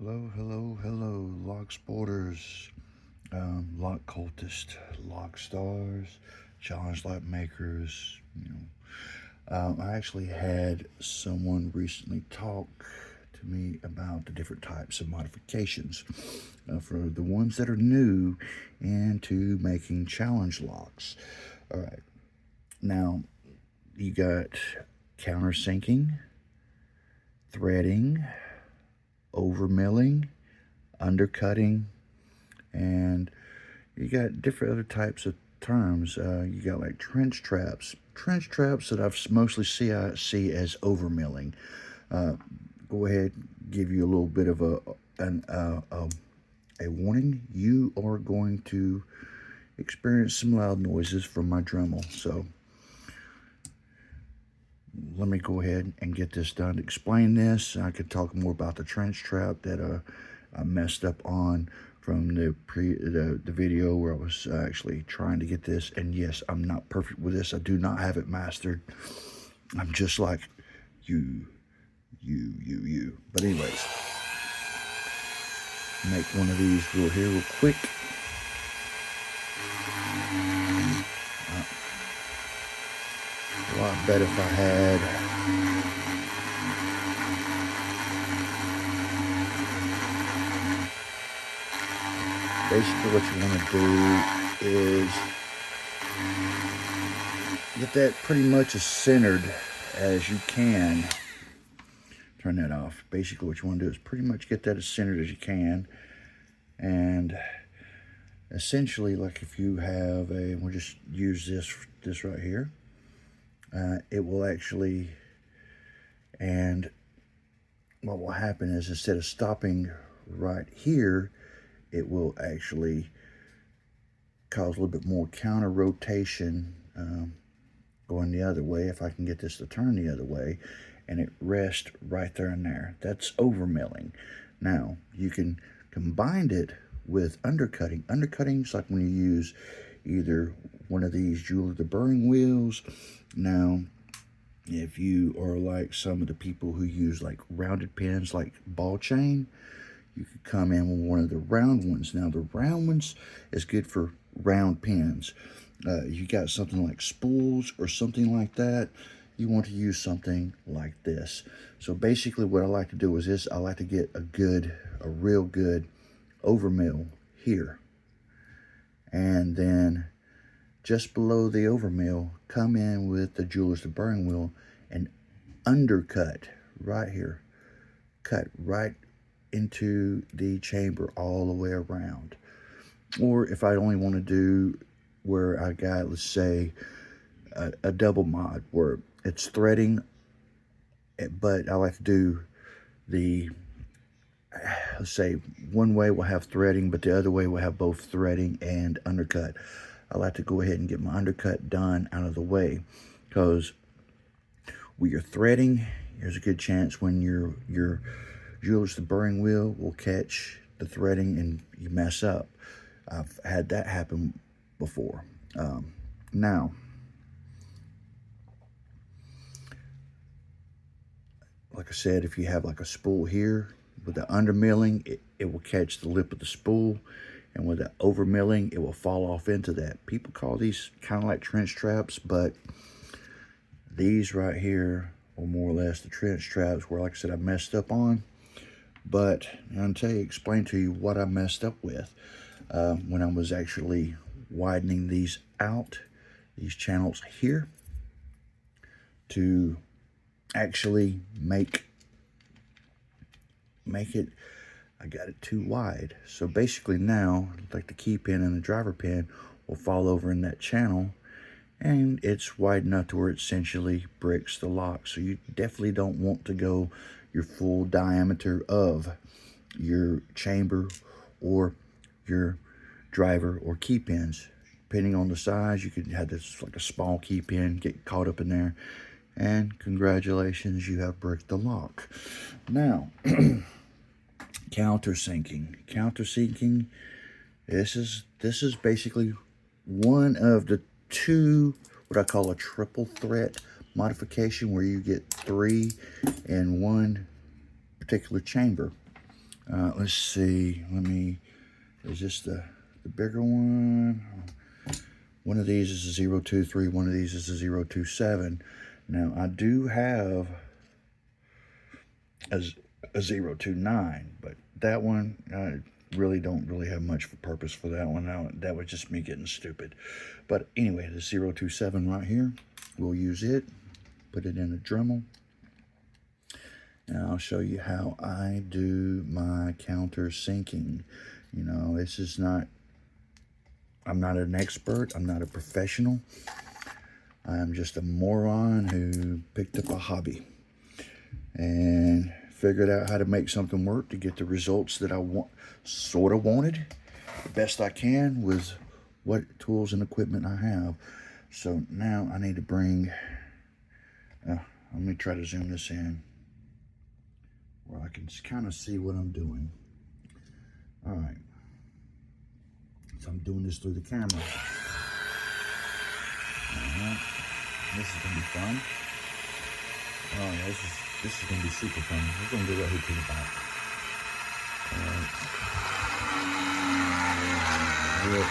Hello, lock sporters, lock cultists, lock stars, challenge lock makers. I actually had someone recently talk to me about the different types of modifications for the ones that are new into making challenge locks. All right, now you got countersinking, threading, overmilling, undercutting, and you got different other types of terms. You got like trench traps. Trench traps that I've mostly see as overmilling. Go ahead, give you a little bit of a warning. You are going to experience some loud noises from my Dremel. So let me go ahead and get this done. To explain this, I could talk more about the trench trap that I messed up on from the video where I was actually trying to get this. And yes, I'm not perfect with this. I do not have it mastered. I'm just like you. But anyways, make one of these real quick. A lot better if I had basically what you want to do is get that pretty much as centered as you can. Turn that off. Basically what you want to do is pretty much get that as centered as you can. And essentially, like if you have we'll just use this right here. It will actually, and what will happen is instead of stopping right here, it will actually cause a little bit more counter rotation going the other way. If I can get this to turn the other way, and it rests right there and there. That's overmilling. Now, you can combine it with undercutting. Undercutting is like when you use either one of these jeweler the burring wheels. Now, if you are like some of the people who use like rounded pins like ball chain, you could come in with one of the round ones. Now, the round ones is good for round pins. You got something like spools or something like that, you want to use something like this. So basically what I like to do is this. I like to get a real good overmill here. And then just below the overmill, come in with the jeweler's burring wheel and undercut right here. Cut right into the chamber all the way around. Or if I only want to do where I got, let's say, a double mod where it's threading, but I like to do the, let's say one way will have threading, but the other way will have both threading and undercut. I like to go ahead and get my undercut done out of the way, because with your threading, there's a good chance when your jeweler's burring wheel will catch the threading and you mess up. I've had that happen before. Now, like I said, if you have like a spool here with the undermilling, it will catch the lip of the spool, and with the overmilling, it will fall off into that. People call these kind of like trench traps, but these right here are more or less the trench traps where, like I said, I messed up on. But I'm going to explain to you what I messed up with when I was actually widening these out, these channels here, to actually make it, I got it too wide. So basically now, like the key pin and the driver pin will fall over in that channel, and it's wide enough to where it essentially bricks the lock. So you definitely don't want to go your full diameter of your chamber or your driver or key pins. Depending on the size, you could have this like a small key pin get caught up in there, and congratulations, you have bricked the lock. Now, countersinking. Countersinking, this is basically one of the two, what I call a triple threat modification, where you get 3 in one particular chamber. Let's see. Is this the bigger one? One of these is a 023, one of these is a 027. Now, I do have a 029, but that one, I really don't have much for purpose for that one. Now, that was just me getting stupid. But anyway, the 027 right here, we'll use it, put it in a Dremel, and I'll show you how I do my countersinking. You know, this is not, I'm not an expert, I'm not a professional. I'm just a moron who picked up a hobby and figured out how to make something work to get the results that I sort of wanted the best I can with what tools and equipment I have. So now I need to bring, let me try to zoom this in where I can kind of see what I'm doing. All right, so I'm doing this through the camera. This is gonna be fun. Oh yeah, this is gonna be super fun. We're gonna go right here to the back. All right.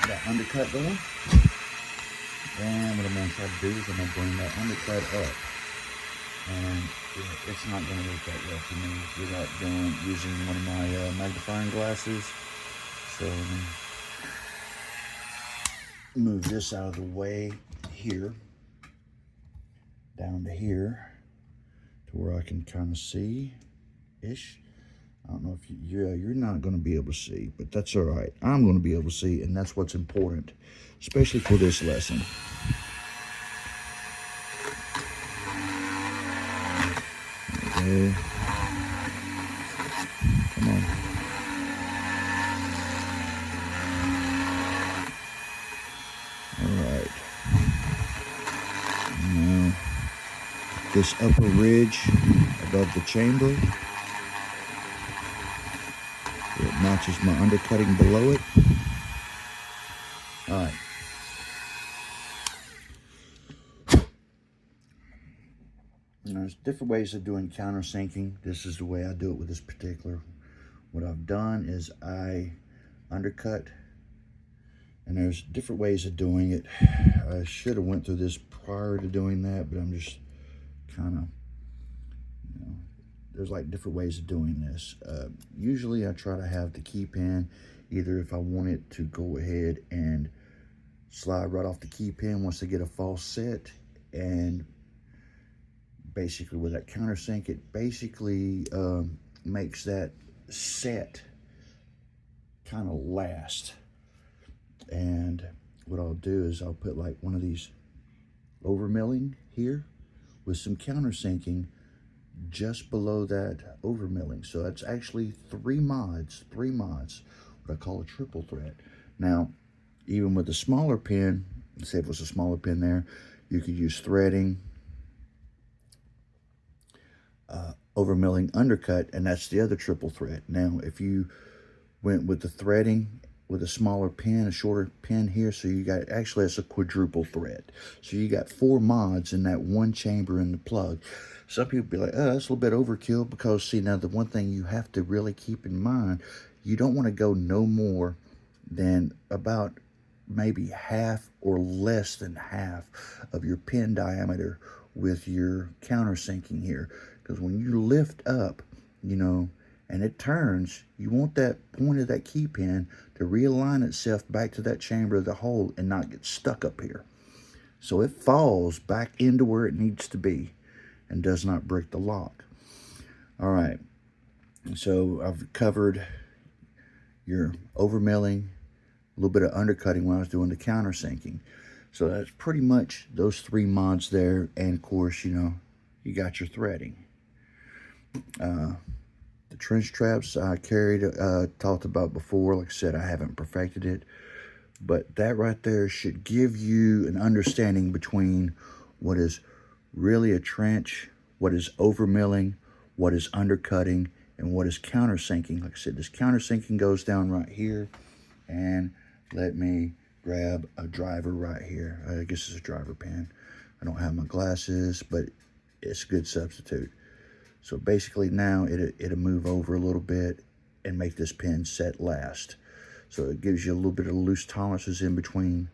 That undercut going. And what I'm gonna try to do is I'm gonna bring that undercut up. And it's not gonna work that well for me without using one of my magnifying glasses. So move this out of the way here, down to here, to where I can kind of see-ish. I don't know if you're not going to be able to see, but that's all right. I'm going to be able to see, and that's what's important, especially for this lesson. Okay. Come on. All right. Now, this upper ridge above the chamber, it matches my undercutting below it. All right. And there's different ways of doing countersinking. This is the way I do it with this particular. What I've done is I undercut, and there's different ways of doing it. I should have went through this prior to doing that, but I'm just kind of, you know, there's like different ways of doing this. Usually I try to have the key pin, either if I want it to go ahead and slide right off the key pin once I get a false set, and basically with that countersink, it basically makes that set kind of last. And what I'll do is I'll put like one of these overmilling here with some countersinking just below that overmilling. So that's actually three mods, what I call a triple thread. Now, even with a smaller pin, say if it was a smaller pin there, you could use threading, overmilling, undercut, and that's the other triple thread. Now, if you went with the threading with a smaller pin, a shorter pin here, so you got, actually that's a quadruple thread. So you got 4 mods in that one chamber in the plug. Some people be like, oh, that's a little bit overkill, because see, now the one thing you have to really keep in mind, you don't want to go no more than about maybe half or less than half of your pin diameter with your countersinking here. Because when you lift up, you know, and it turns, you want that point of that key pin to realign itself back to that chamber of the hole and not get stuck up here. So it falls back into where it needs to be and does not break the lock. All right, so I've covered your overmilling, a little bit of undercutting when I was doing the countersinking. So that's pretty much those 3 mods there, and of course, you know, you got your threading. The trench traps I carried, talked about before. Like I said, I haven't perfected it, but that right there should give you an understanding between what is really a trench, what is overmilling, what is undercutting, and what is countersinking. Like I said, this countersinking goes down right here, and let me grab a driver right here. I guess it's a driver pen. I don't have my glasses, but it's a good substitute. So basically now it'll move over a little bit and make this pin set last. So it gives you a little bit of loose tolerances in between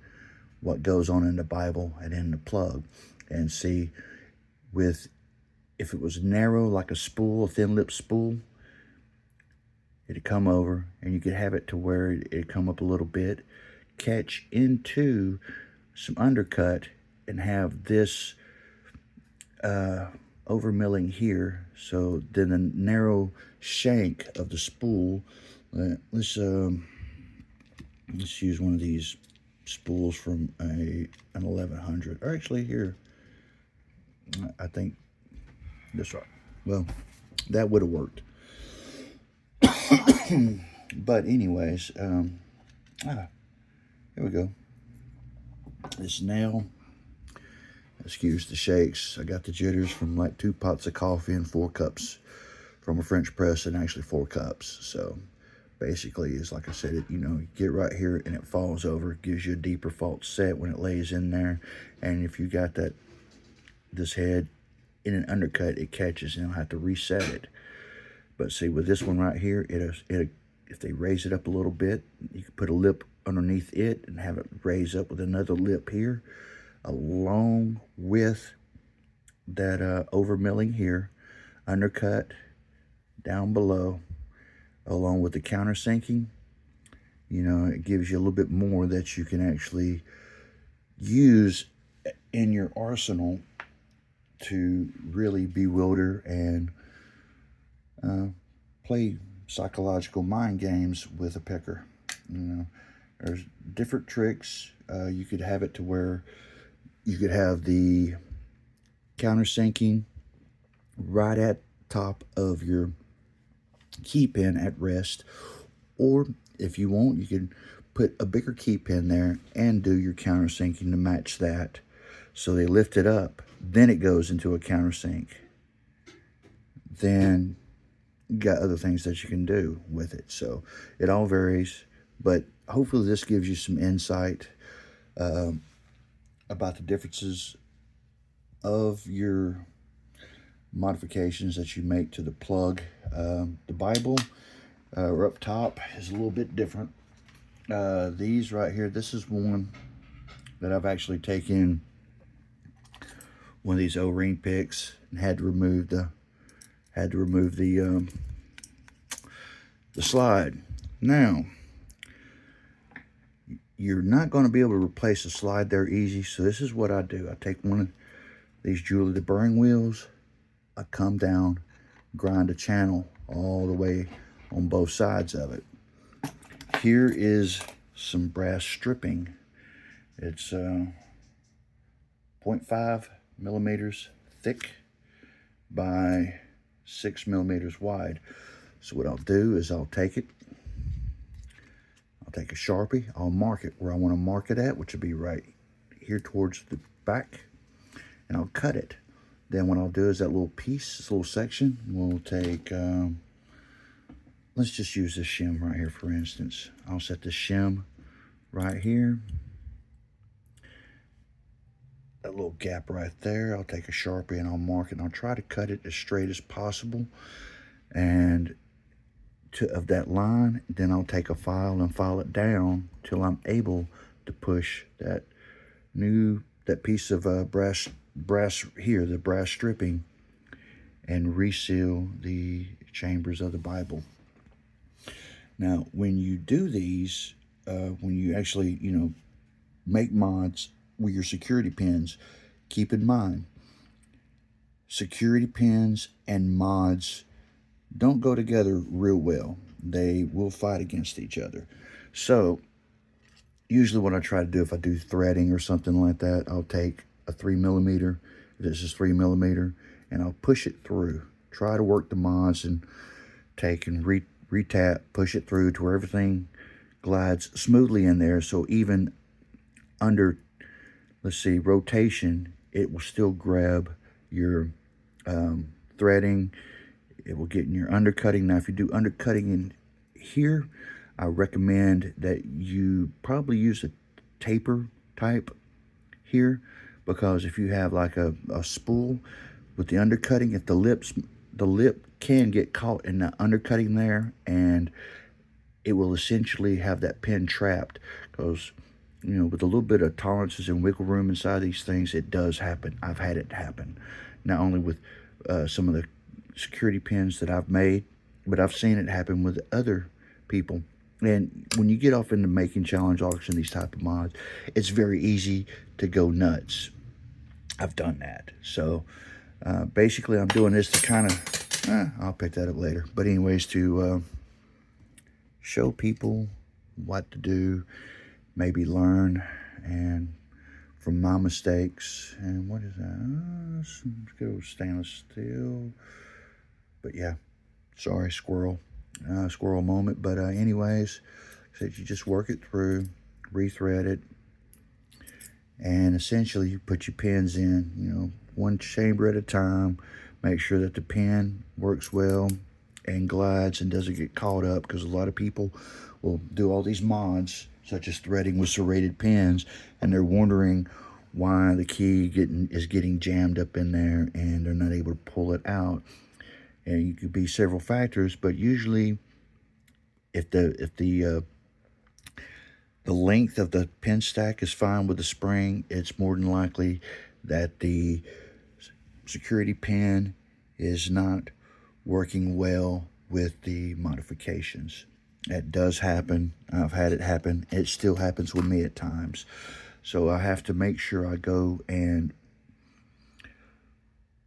what goes on in the Bible and in the plug. And see, if it was narrow like a spool, a thin lip spool, it'd come over and you could have it to where it'd come up a little bit, catch into some undercut, and have this overmilling here. So then the narrow shank of the spool, let's use one of these spools from an 1100, or actually here, I think this right. Well, that would have worked. But anyways, here we go. This nail, excuse the shakes, I got the jitters from like 2 pots of coffee and 4 cups from a French press, and actually 4 cups. So basically, it's like I said, you get right here and it falls over. It gives you a deeper fault set when it lays in there. And if you got this head in an undercut, it catches and you'll have to reset it. But see, with this one right here, if they raise it up a little bit, you can put a lip underneath it and have it raise up with another lip here, along with that overmilling here, undercut down below, along with the countersinking. It gives you a little bit more that you can actually use in your arsenal to really bewilder and play psychological mind games with a picker. There's different tricks. You could have it to where you could have the countersinking right at top of your key pin at rest, or if you want, you can put a bigger key pin there and do your countersinking to match that. So they lift it up, then it goes into a countersink. Then you got other things that you can do with it. So it all varies, but hopefully this gives you some insight about the differences of your modifications that you make to the plug. The Bible up top is a little bit different. These right here, this is one that I've actually taken one of these O-ring picks and had to remove the slide. Now, you're not going to be able to replace the slide there easy, so this is what I do. I take one of these Julie the Burring wheels, I come down, grind a channel all the way on both sides of it. Here is some brass stripping. It's 0.5 millimeters thick by 6 millimeters wide. So what I'll do is I'll take a Sharpie, I'll mark it where I want to mark it at, which will be right here towards the back, and I'll cut it. Then what I'll do is that little piece, this little section, we'll take, let's just use this shim right here for instance. I'll set the shim right here. That little gap right there, I'll take a Sharpie and I'll mark it, and I'll try to cut it as straight as possible. And of that line, then I'll take a file and file it down till I'm able to push that piece of brass here, the brass stripping, and reseal the chambers of the Bible. Now, when you do these, when you actually, make mods with your security pins, keep in mind, security pins and mods don't go together real well. They will fight against each other. So usually what I try to do, if I do threading or something like that, I'll take a 3 millimeter, this is 3 millimeter, and I'll push it through. Try to work the mods and take and retap, push it through to where everything glides smoothly in there. So even under, let's see, rotation, it will still grab your threading. It will get in your undercutting. Now, if you do undercutting in here, I recommend that you probably use a taper type here, because if you have like a spool with the undercutting, if the lips the lip can get caught in the undercutting there, and it will essentially have that pin trapped, because with a little bit of tolerances and wiggle room inside these things, it does happen. I've had it happen, not only with some of the security pins that I've made, but I've seen it happen with other people. And when you get off into making challenge auction, these type of mods, it's very easy to go nuts. I've done that. So basically I'm doing this to kind of, I'll pick that up later. But anyways, to show people what to do, maybe learn and from my mistakes. And what is that? Let's go stainless steel. But yeah, sorry, squirrel moment. But anyways, so you just work it through, rethread it, and essentially you put your pins in, one chamber at a time. Make sure that the pin works well and glides and doesn't get caught up, because a lot of people will do all these mods such as threading with serrated pins, and they're wondering why the key is getting jammed up in there and they're not able to pull it out. And it could be several factors, but usually if the length of the pin stack is fine with the spring, it's more than likely that the security pin is not working well with the modifications. That does happen. I've had it happen. It still happens with me at times. So I have to make sure I go and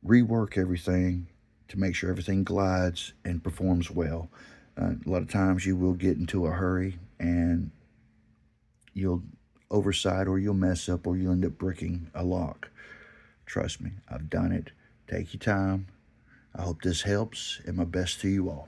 rework everything to make sure everything glides and performs well. A lot of times you will get into a hurry and you'll oversight, or you'll mess up, or you'll end up bricking a lock. Trust me, I've done it. Take your time. I hope this helps, and my best to you all.